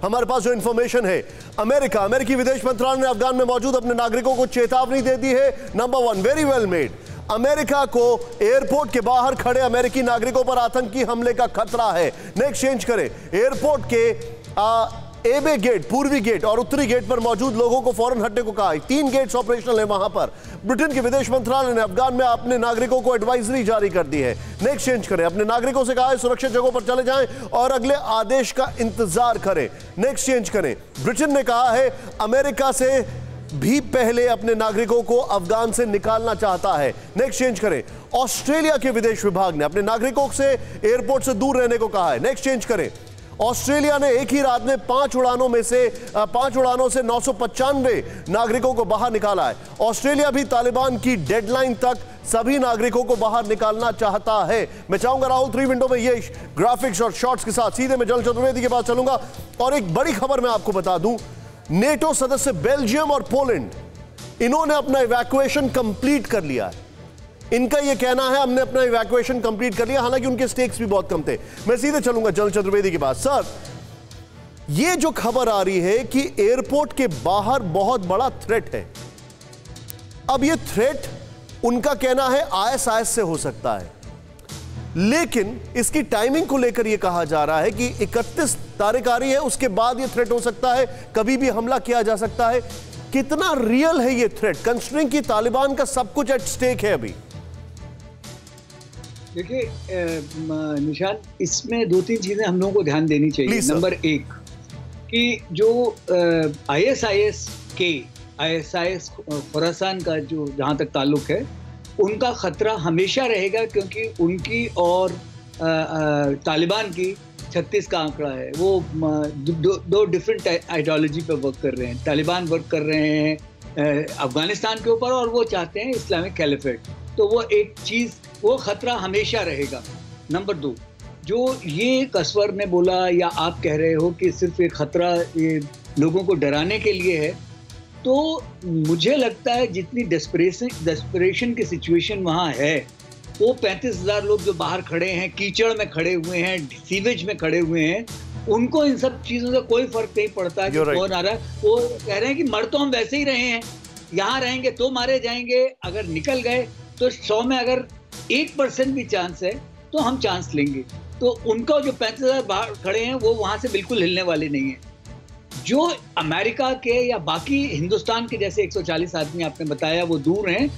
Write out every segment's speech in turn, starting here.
हमारे पास जो इंफॉर्मेशन है, अमेरिकी विदेश मंत्रालय ने अफगान में मौजूद अपने नागरिकों को चेतावनी दे दी है। Number 1, very well made. America को एयरपोर्ट के बाहर खड़े अमेरिकी नागरिकों पर आतंकी हमले का खतरा है। नेक्स्ट चेंज करें। एयरपोर्ट के एबे गेट, पूर्वी गेट और उत्तरी गेट पर मौजूद लोगों को फौरन हटने को कहा है। 3 गेट्स ऑपरेशनल है वहां पर। ब्रिटेन के विदेश मंत्रालय ने अफगान में अपने नागरिकों को एडवाइजरी जारी कर दी है। नेक्स्ट चेंज करें। अपने नागरिकों से कहा है सुरक्षित जगहों पर चले जाएं और अगले आदेश का इंतजार करें। नेक्स्ट चेंज करें। ब्रिटेन ने कहा है अमेरिका से भी पहले अपने नागरिकों को अफगान से निकालना चाहता है। नेक्स्ट चेंज करें। ऑस्ट्रेलिया के विदेश विभाग ने अपने नागरिकों से एयरपोर्ट से दूर रहने को कहा है। नेक्स्ट चेंज करें। ऑस्ट्रेलिया ने एक ही रात में 5 उड़ानों से 995 नागरिकों को बाहर निकाला है। ऑस्ट्रेलिया भी तालिबान की डेडलाइन तक सभी नागरिकों को बाहर निकालना चाहता है। मैं चाहूंगा राहुल 3 विंडो में ये ग्राफिक्स और शॉट्स के साथ सीधे मैं जल चतुर्वेदी के पास चलूंगा। और एक बड़ी खबर मैं आपको बता दूं, नेटो सदस्य बेल्जियम और पोलैंड, इन्होंने अपना इवैक्यूएशन कंप्लीट कर लिया है। इनका यह कहना है हमने अपना इवैक्यूएशन कंप्लीट कर लिया, हालांकि उनके स्टेक्स भी बहुत कम थे। मैं सीधे चलूंगा जल चतुर्वेदी के पास। सर, यह जो खबर आ रही है कि एयरपोर्ट के बाहर बहुत बड़ा थ्रेट है। अब यह थ्रेट उनका कहना है ISIS से हो सकता है, लेकिन इसकी टाइमिंग को लेकर यह कहा जा रहा है कि 31 तारीख आ रही है, उसके बाद यह थ्रेट हो सकता है, कभी भी हमला किया जा सकता है। कितना रियल है यह थ्रेट, कंसिडरिंग कि तालिबान का सब कुछ एट स्टेक है अभी? देखिए निशान, इसमें 2-3 चीजें हम लोगों को ध्यान देनी चाहिए। नंबर 1 कि जो ISIS खुरासान का जो जहां तक ताल्लुक है, उनका खतरा हमेशा रहेगा, क्योंकि उनकी और तालिबान की 36 का आंकड़ा है। वो दो डिफरेंट आइडियोलॉजी पे वर्क कर रहे हैं। तालिबान वर्क कर रहे हैं अफगानिस्तान के ऊपर और वो चाहते हैं इस्लामिक कैलिफेट। तो वो एक चीज़, वो खतरा हमेशा रहेगा। नंबर 2, जो ये कसवर ने बोला या आप कह रहे हो कि सिर्फ एक खतरा ये लोगों को डराने के लिए है, तो मुझे लगता है जितनी डेस्परेशन की सिचुएशन वहाँ है, वो 35,000 लोग जो बाहर खड़े हैं, कीचड़ में खड़े हुए हैं, सीवेज में खड़े हुए हैं, उनको इन सब चीज़ों से कोई फर्क नहीं पड़ता है कि कौन आ रहा है। वो कह रहे हैं कि मर तो हम वैसे ही रहे हैं, यहाँ रहेंगे तो मारे जाएंगे, अगर निकल गए तो 100 में अगर 1% भी चांस है तो हम चांस लेंगे। तो उनका जो 35,000 बाहर खड़े हैं वो वहाँ से बिल्कुल हिलने वाले नहीं हैं। जो अमेरिका के या बाकी हिंदुस्तान के जैसे 140 आदमी आपने बताया वो दूर हैं,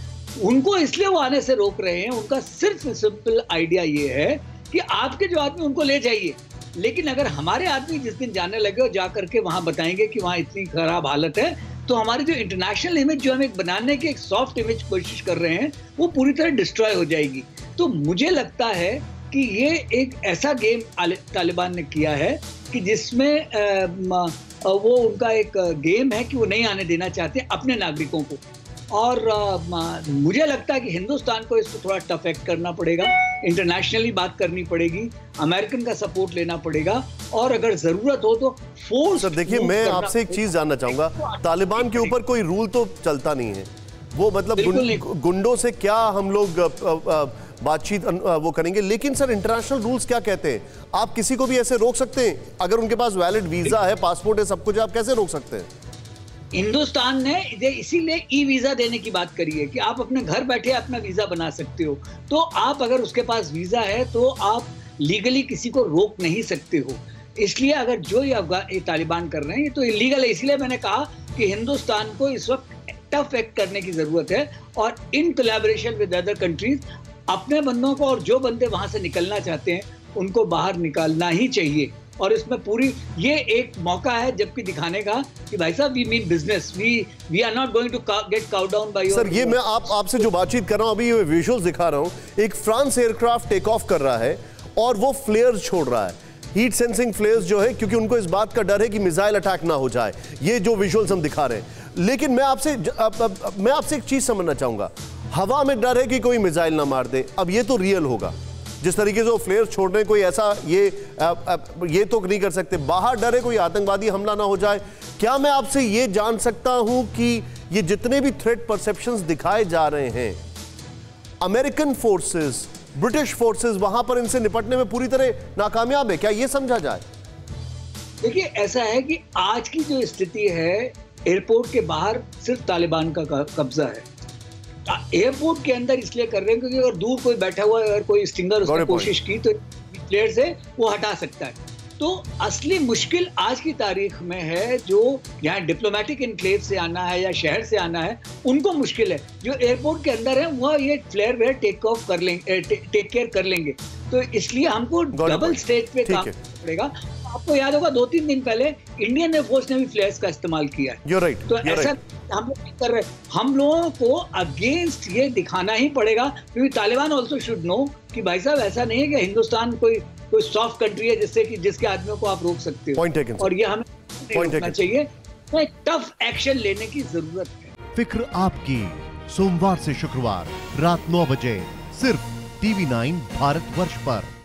उनको इसलिए वो आने से रोक रहे हैं। उनका सिर्फ सिंपल आइडिया ये है कि आपके जो आदमी उनको ले जाइए, लेकिन अगर हमारे आदमी जिस दिन जाने लगे और जा करके वहाँ बताएंगे कि वहाँ इतनी खराब हालत है, तो हमारी जो इंटरनेशनल इमेज जो हम एक बनाने की एक सॉफ्ट इमेज कोशिश कर रहे हैं, वो पूरी तरह डिस्ट्रॉय हो जाएगी। तो मुझे लगता है कि ये एक ऐसा गेम तालिबान ने किया है कि जिसमें वो उनका एक गेम है कि वो नहीं आने देना चाहते अपने नागरिकों को। और मुझे लगता है कि हिंदुस्तान को इसको थोड़ा टफ एक्ट करना पड़ेगा, इंटरनेशनली बात करनी पड़ेगी, अमेरिकन का सपोर्ट लेना पड़ेगा, और अगर जरूरत हो तो फोर्स। सर देखिए, मैं आपसे एक चीज जानना चाहूंगा, तालिबान के ऊपर कोई रूल तो चलता नहीं है, वो मतलब गुंडों से क्या हम लोग बातचीत वो करेंगे, लेकिन सर इंटरनेशनल रूल्स क्या कहते हैं? आप किसी को भी ऐसे रोक सकते हैं? अगर उनके पास वैलिड वीजा है, पासपोर्ट है, सब कुछ, आप कैसे रोक सकते हैं? हिंदुस्तान ने इसीलिए ई वीजा देने की बात करी है कि आप अपने घर बैठे अपना वीजा बना सकते हो। तो आप अगर उसके पास वीजा है तो आप लीगली किसी को रोक नहीं सकते हो। इसलिए अगर जो ये तालिबान कर रहे हैं तो इलीगल है। इसलिए मैंने कहा कि हिंदुस्तान को इस वक्त टफ एक्ट करने की जरूरत है, और in collaboration with other countries अपने बंदों को, और जो बंदे वहां से निकलना चाहते हैं उनको बाहर निकालना ही चाहिए। और इसमें पूरी ये एक मौका है जबकि दिखाने का कि भाई साहब we mean business, we are not going to get cow down by your. Sir ये मैं आपसे जो बातचीत कर रहा हूं, अभी ये विजुअल्स दिखा रहा हूं, एक फ्रांस एयरक्राफ्ट टेक ऑफ कर रहा है और वो फ्लेयर्स छोड़ रहा है, हीट सेंसिंग फ्लेयर्स जो है, क्योंकि उनको इस बात का डर है कि मिसाइल अटैक ना हो जाए। ये जो विजुअल्स हम दिखा रहे हैं, लेकिन मैं आपसे एक चीज समझना चाहूंगा, हवा में डर है कि कोई मिसाइल ना मार दे। अब ये तो रियल होगा, जिस तरीके से वो फ्लेयर छोड़ रहे हैं, कोई ऐसा ये तो नहीं कर सकते। बाहर डर है कोई आतंकवादी हमला ना हो जाए। क्या मैं आपसे ये जान सकता हूं कि ये जितने भी थ्रेट परसेप्शंस दिखाए जा रहे हैं, अमेरिकन फोर्सेस, ब्रिटिश फोर्सेस वहां पर इनसे निपटने में पूरी तरह नाकामयाब है, क्या ये समझा जाए? देखिए, ऐसा है कि आज की जो स्थिति है, एयरपोर्ट के बाहर सिर्फ तालिबान का कब्जा है। एयरपोर्ट के अंदर इसलिए कर रहे हैं क्योंकि अगर दूर कोई बैठा हुआ है, अगर कोई स्टिंगर उसने कोशिश की तो प्लेयर से वो हटा सकता है। तो असली मुश्किल आज की तारीख में है, जो यहाँ डिप्लोमेटिक इनक्लेव से आना है या शहर से आना है, उनको मुश्किल है। जो एयरपोर्ट के अंदर है वह ये फ्लेयर वेयर टेक केयर कर लेंगे। तो इसलिए हमको डबल स्टेज पे काम करना पड़ेगा। आपको याद होगा 2-3 दिन पहले इंडियन एयरफोर्स ने भी फ्लेयर्स का इस्तेमाल किया है। तो ऐसा हम लोग नहीं कर रहे। हम लोगों को अगेंस्ट ये दिखाना ही पड़ेगा, क्योंकि तालिबान ऑल्सो शुड नो कि भाई साहब ऐसा नहीं है कि हिंदुस्तान कोई सॉफ्ट कंट्री है जिसके आदमियों को आप रोक सकते हो। और ये हमें रोकना चाहिए। तो टफ एक्शन लेने की जरूरत है। फिक्र आपकी, सोमवार से शुक्रवार रात 9 बजे सिर्फ TV9 भारतवर्ष पर।